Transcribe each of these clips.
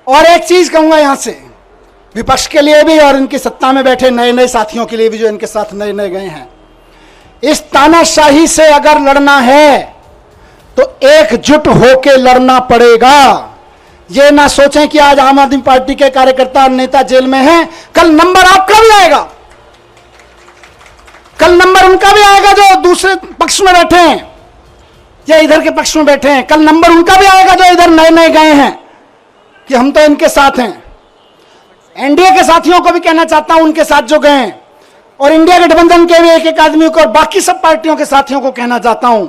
और एक चीज कहूंगा यहां से, विपक्ष के लिए भी और इनकी सत्ता में बैठे नए नए साथियों के लिए भी जो इनके साथ नए नए गए हैं, इस तानाशाही से अगर लड़ना है तो एकजुट होकर लड़ना पड़ेगा। ये ना सोचें कि आज आम आदमी पार्टी के कार्यकर्ता और नेता जेल में हैं, कल नंबर आपका भी आएगा, कल नंबर उनका भी आएगा जो दूसरे पक्ष में बैठे हैं या इधर के पक्ष में बैठे हैं, कल नंबर उनका भी आएगा जो इधर नए नए गए हैं कि हम तो इनके साथ हैं। एनडीए के साथियों को भी कहना चाहता हूं, उनके साथ जो गए हैं, और इंडिया गठबंधन के भी एक एक आदमी को और बाकी सब पार्टियों के साथियों को कहना चाहता हूं,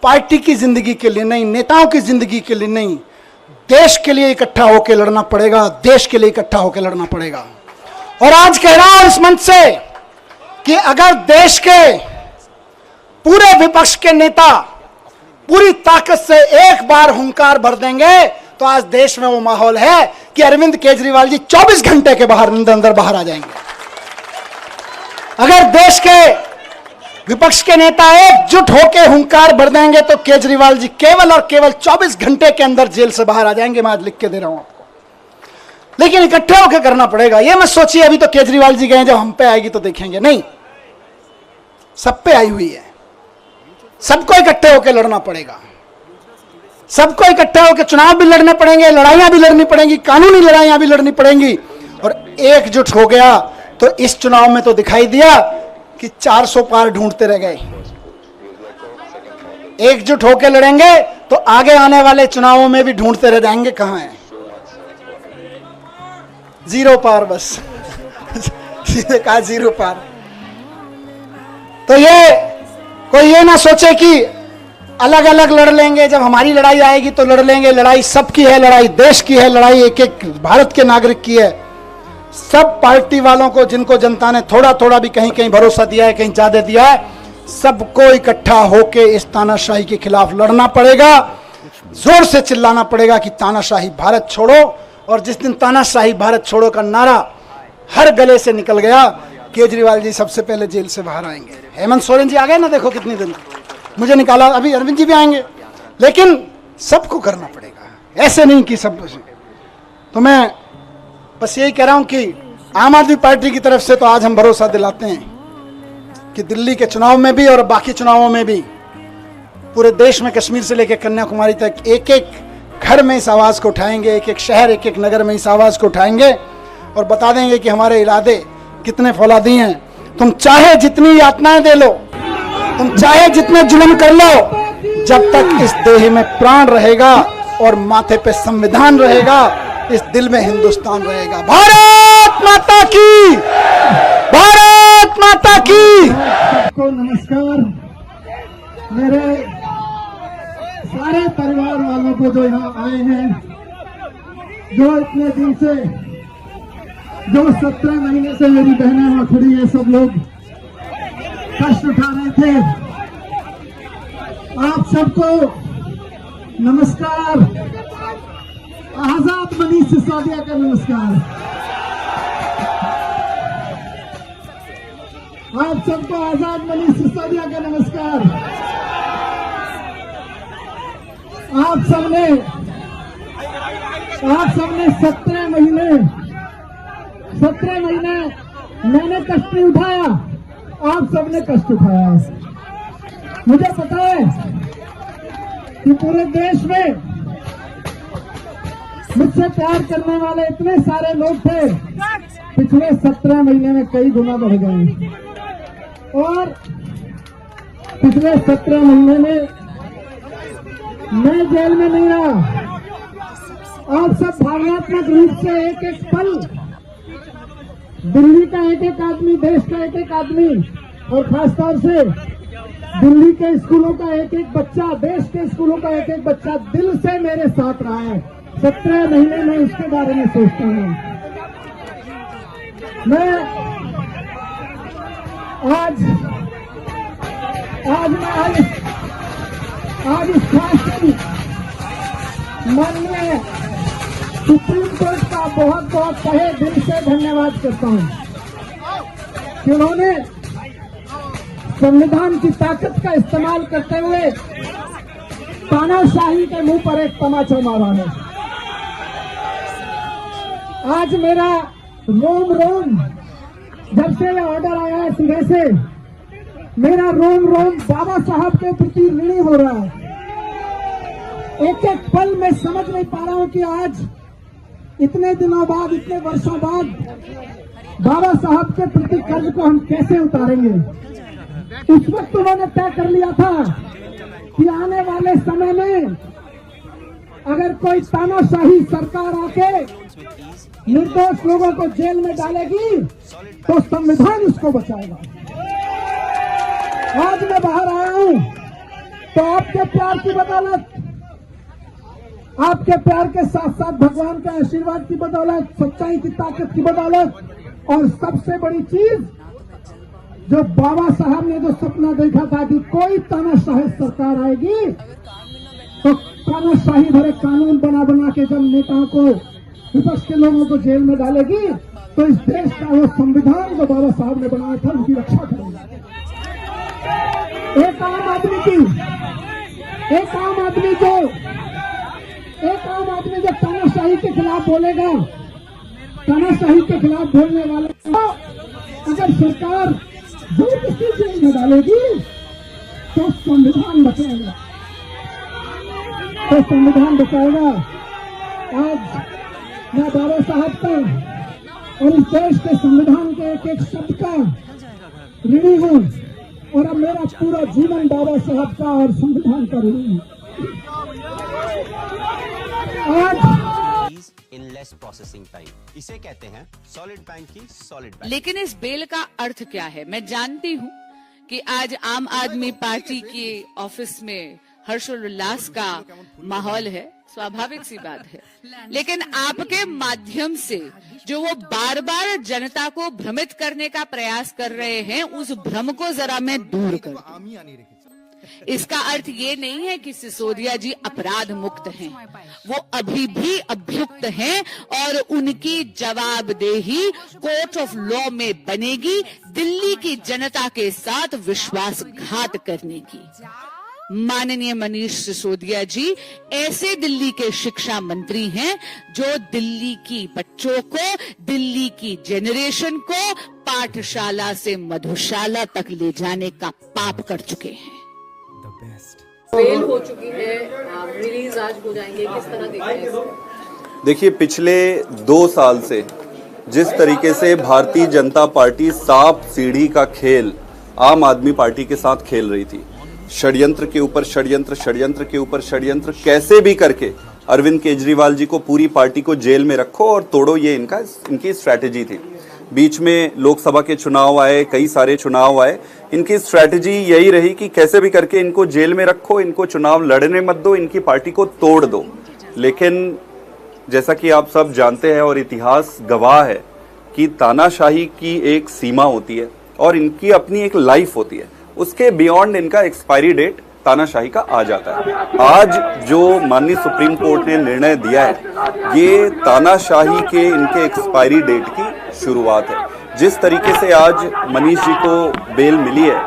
पार्टी की जिंदगी के लिए नहीं, नेताओं की जिंदगी के लिए नहीं, देश के लिए इकट्ठा होकर लड़ना पड़ेगा, देश के लिए इकट्ठा होकर लड़ना पड़ेगा। और आज कह रहा हूं इस मंच से कि अगर देश के पूरे विपक्ष के नेता पूरी ताकत से एक बार हुंकार भर देंगे तो आज देश में वो माहौल है कि अरविंद केजरीवाल जी 24 घंटे के अंदर बाहर आ जाएंगे। अगर देश के विपक्ष के नेता एकजुट होकर हुंकार भर देंगे तो केजरीवाल जी केवल और केवल 24 घंटे के अंदर जेल से बाहर आ जाएंगे। मैं आज लिख के दे रहा हूं आपको, लेकिन इकट्ठे होकर करना पड़ेगा। ये मत सोचिए अभी तो केजरीवाल जी गए, जब हम पे आएगी तो देखेंगे, नहीं, सब पे आई हुई है। सबको इकट्ठे होकर लड़ना पड़ेगा, सबको इकट्ठे होकर चुनाव भी लड़ने पड़ेंगे, लड़ाइयां भी लड़नी पड़ेंगी, कानूनी लड़ाइयां भी लड़नी पड़ेंगी। और एकजुट हो गया तो इस चुनाव में तो दिखाई दिया कि 400 पार ढूंढते रह गए। एकजुट होकर लड़ेंगे तो आगे आने वाले चुनावों में भी ढूंढते रह जाएंगे कहां है, 0 पार, बस सीधे कहा 0 पार। तो ये कोई ये ना सोचे कि अलग अलग लड़ लेंगे, जब हमारी लड़ाई आएगी तो लड़ लेंगे। लड़ाई सबकी है, लड़ाई देश की है, लड़ाई एक एक भारत के नागरिक की है। सब पार्टी वालों को, जिनको जनता ने थोड़ा थोड़ा भी कहीं कहीं भरोसा दिया है, कहीं ज्यादा दिया है, सबको इकट्ठा होकर इस तानाशाही के खिलाफ लड़ना पड़ेगा। जोर से चिल्लाना पड़ेगा कि तानाशाही भारत छोड़ो। और जिस दिन तानाशाही भारत छोड़ो का नारा हर गले से निकल गया, केजरीवाल जी सबसे पहले जेल से बाहर आएंगे। हेमंत सोरेन जी आ गए ना, देखो कितनी दिन मुझे निकाला, अभी अरविंद जी भी आएंगे। लेकिन सबको करना पड़ेगा, ऐसे नहीं कि सब। तो मैं बस यही कह रहा हूं कि आम आदमी पार्टी की तरफ से तो आज हम भरोसा दिलाते हैं कि दिल्ली के चुनाव में भी और बाकी चुनावों में भी पूरे देश में, कश्मीर से लेकर कन्याकुमारी तक, एक एक घर में इस आवाज को उठाएंगे, एक एक शहर, एक एक नगर में इस आवाज को उठाएंगे और बता देंगे कि हमारे इरादे कितने फौलादी हैं। तुम चाहे जितनी यातनाएं दे लो, तुम चाहे जितने जुल्म कर लो, जब तक इस देह में प्राण रहेगा और माथे पे संविधान रहेगा, इस दिल में हिंदुस्तान रहेगा। भारत माता की, भारत माता की। को नमस्कार। मेरे सारे परिवार वालों को जो यहाँ आए हैं, जो इतने दिन से, जो 17 महीने से मेरी बहनें वहां खड़ी है, सब लोग कष्ट उठा रहे थे, आप सबको नमस्कार। आजाद मनीष सिसोदिया का नमस्कार। आप सबको आजाद मनीष सिसोदिया का नमस्कार। आप सबने 17 महीने मैंने कष्ट नहीं उठाया, आप सबने कष्ट उठाया है। मुझे पता है कि पूरे देश में मुझसे प्यार करने वाले इतने सारे लोग थे, पिछले 17 महीने में कई गुना बढ़ गए। और पिछले 17 महीने में मैं जेल में नहीं रहा। आप सब भावनात्मक रूप से एक एक पल, दिल्ली का एक एक आदमी, देश का एक एक आदमी, और खासतौर से दिल्ली के स्कूलों का एक एक बच्चा, देश के स्कूलों का एक एक बच्चा दिल से मेरे साथ रहा है। 17 महीने में उसके बारे में सोचता हूं। मैं आज इस शासन माननीय सुप्रीम कोर्ट का बहुत बहुत तहे दिल से धन्यवाद करता हूं कि उन्होंने संविधान की ताकत का इस्तेमाल करते हुए तानाशाही के मुंह पर एक तमाचा मारा है। आज मेरा रोम रोम, जब से ये ऑर्डर आया है सुबह से, मेरा रोम रोम बाबा साहब के प्रति ऋणी हो रहा है। एक एक पल में समझ नहीं पा रहा हूं कि आज इतने दिनों बाद, इतने वर्षों बाद बाबा साहब के प्रति कर्ज को हम कैसे उतारेंगे। उस वक्त उन्होंने तय कर लिया था कि आने वाले समय में अगर कोई तानाशाही सरकार आके निर्दोष लोगों को जेल में डालेगी तो संविधान उसको बचाएगा। आज मैं बाहर आया हूं तो आपके प्यार की बदौलत, आपके प्यार के साथ साथ भगवान के आशीर्वाद की बदौलत, सच्चाई की ताकत की बदौलत, और सबसे बड़ी चीज जो बाबा साहब ने जो सपना देखा था कि कोई तानाशाही सरकार आएगी तो तानाशाही भरे कानून बना बना के जब नेताओं को, विपक्ष के लोगों को जेल में डालेगी तो इस देश का वो संविधान जो बाबा साहब ने बनाया था उनकी रक्षा करेगा। एक आम आदमी जो तानाशाही के खिलाफ बोलेगा, तानाशाही के खिलाफ बोलने वाले को अगर सरकार जबरदस्ती जेल में डालेगी तो संविधान बचाएगा, तो संविधान बचाएगा। आज मैं बाबा साहब का और इस देश के संविधान के एक एक शब्द का ऋणी हूं, और अब मेरा पूरा जीवन बाबा साहब का और संविधान का ऋणी है। आज इन लेस प्रोसेसिंग टाइम, इसे कहते हैं सॉलिड बैंक की सॉलिड बैंक। लेकिन इस बिल का अर्थ क्या है? मैं जानती हूँ कि आज आम आदमी पार्टी के ऑफिस में हर्षोल्लास का माहौल है, स्वाभाविक सी बात है, लेकिन आपके माध्यम से जो वो बार बार जनता को भ्रमित करने का प्रयास कर रहे हैं, उस भ्रम को जरा मैं दूर कर दूं। इसका अर्थ ये नहीं है कि सिसोदिया जी अपराध मुक्त हैं, वो अभी भी अभियुक्त हैं और उनकी जवाबदेही कोर्ट ऑफ लॉ में बनेगी दिल्ली की जनता के साथ विश्वासघात करने की। माननीय मनीष सिसोदिया जी ऐसे दिल्ली के शिक्षा मंत्री हैं जो दिल्ली की बच्चों को, दिल्ली की जेनरेशन को पाठशाला से मधुशाला तक ले जाने का पाप कर चुके हैं। बेल हो चुकी है, रिलीज आज हो जाएंगे, किस तरह देख रहे हैं इसको? देखिए, पिछले 2 साल से जिस तरीके से भारतीय जनता पार्टी सांप सीढ़ी का खेल आम आदमी पार्टी के साथ खेल रही थी, षड्यंत्र के ऊपर षड्यंत्र, षड्यंत्र के ऊपर षड्यंत्र, कैसे भी करके अरविंद केजरीवाल जी को, पूरी पार्टी को जेल में रखो और तोड़ो, ये इनकी स्ट्रैटेजी थी। बीच में लोकसभा के चुनाव आए, कई सारे चुनाव आए, इनकी स्ट्रैटेजी यही रही कि कैसे भी करके इनको जेल में रखो, इनको चुनाव लड़ने मत दो, इनकी पार्टी को तोड़ दो। लेकिन जैसा कि आप सब जानते हैं और इतिहास गवाह है कि तानाशाही की एक सीमा होती है और इनकी अपनी एक लाइफ होती है, उसके बियॉन्ड इनका एक्सपायरी डेट तानाशाही का आ जाता है। आज जो माननीय सुप्रीम कोर्ट ने निर्णय दिया है, ये तानाशाही के इनके एक्सपायरी डेट की शुरुआत है। जिस तरीके से आज मनीष जी को बेल मिली है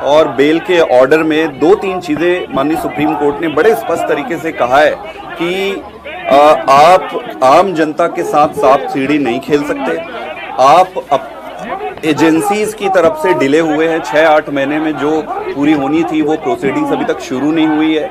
और बेल के ऑर्डर में 2-3 चीजें माननीय सुप्रीम कोर्ट ने बड़े स्पष्ट तरीके से कहा है कि आप आम जनता के साथ सांप सीढ़ी नहीं खेल सकते। आप एजेंसीज की तरफ से डिले हुए हैं, 6-8 महीने में जो पूरी होनी थी वो प्रोसीडिंग्स अभी तक शुरू नहीं हुई है,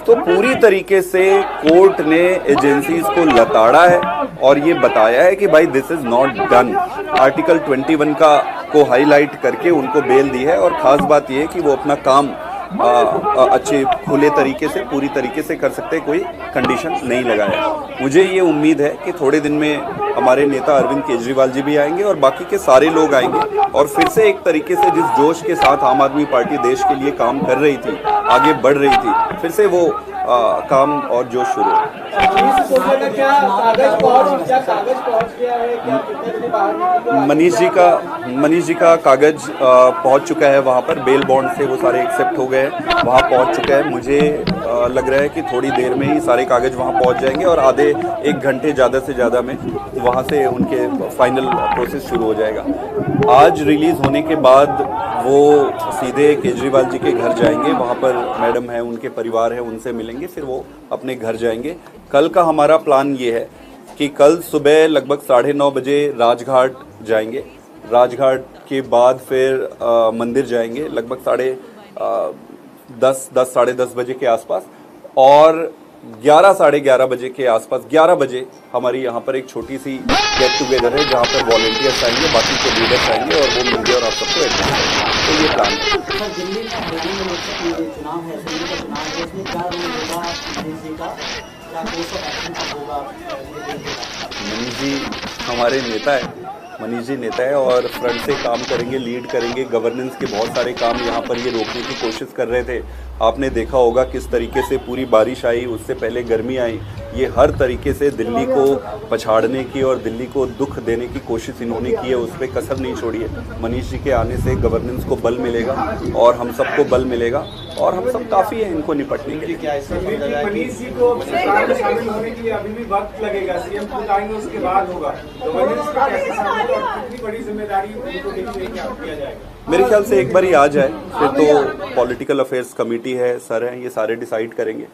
तो पूरी तरीके से कोर्ट ने एजेंसीज को लताड़ा है और ये बताया है कि भाई this is not done. Article 21 को हाईलाइट करके उनको बेल दी है और खास बात यह है कि वो अपना काम अच्छे खुले तरीके से, पूरी तरीके से कर सकते, कोई कंडीशन नहीं लगाया। मुझे ये उम्मीद है कि थोड़े दिन में हमारे नेता अरविंद केजरीवाल जी भी आएंगे और बाकी के सारे लोग आएंगे और फिर से एक तरीके से जिस जोश के साथ आम आदमी पार्टी देश के लिए काम कर रही थी, आगे बढ़ रही थी, फिर से वो काम और जोश शुरू हो। मनीष जी का कागज पहुंच चुका है वहां पर, बेल बॉन्ड से वो सारे एक्सेप्ट हो गए, वहां पहुंच चुका है। मुझे लग रहा है कि थोड़ी देर में ही सारे कागज वहां पहुंच जाएंगे और आधे 1 घंटे ज़्यादा से ज़्यादा में वहां से उनके फाइनल प्रोसेस शुरू हो जाएगा। आज रिलीज होने के बाद वो सीधे केजरीवाल जी के घर जाएंगे, वहां पर मैडम है, उनके परिवार है, उनसे मिलेंगे, फिर वो अपने घर जाएंगे। कल का हमारा प्लान ये है कि कल सुबह लगभग 9:30 बजे राजघाट जाएंगे। राजघाट के बाद फिर मंदिर जाएंगे लगभग 10:30 बजे के आसपास, और 11 साढ़े 11 बजे के आसपास 11 बजे हमारी यहाँ पर एक छोटी सी गेट टुगेदर है जहाँ पर वॉलंटियर्स आएंगे, बाकी के लीडर्स आएंगे और वो मिलेंगे और आप सबको एडमिट करेंगे। तो ये प्लान है। सर, दिल्ली में होली में चुनाव है, दिल्ली का चुनाव है, इसमें क्या रोल होगा मनीष जी का, क्या कोर्स ऑफ एक्शन का होगा? मनीष जी हमारे नेता है, मनीष जी नेता है और फ्रंट से काम करेंगे, लीड करेंगे। गवर्नेंस के बहुत सारे काम यहाँ पर ये रोकने की कोशिश कर रहे थे। आपने देखा होगा किस तरीके से पूरी बारिश आई, उससे पहले गर्मी आई। ये हर तरीके से दिल्ली को पछाड़ने की और दिल्ली को दुख देने की कोशिश इन्होंने की है, उस पर कसर नहीं छोड़ी है। मनीष जी के आने से गवर्नेंस को बल मिलेगा और हम सबको बल मिलेगा और हम सब काफ़ी हैं इनको निपटने के लिए। मनीष जी को सरकार में शामिल होने के लिए अभी भी वक्त लगेगा, सीएम खुद आएंगे उसके बाद होगा। गवर्नेंस पे कैसे शामिल और कितनी बड़ी जिम्मेदारी उनको किया जाएगा? मेरे ख्याल से एक बार ही आ जाए, फिर तो पॉलिटिकल अफेयर्स कमेटी है, सर हैं, ये सारे डिसाइड करेंगे।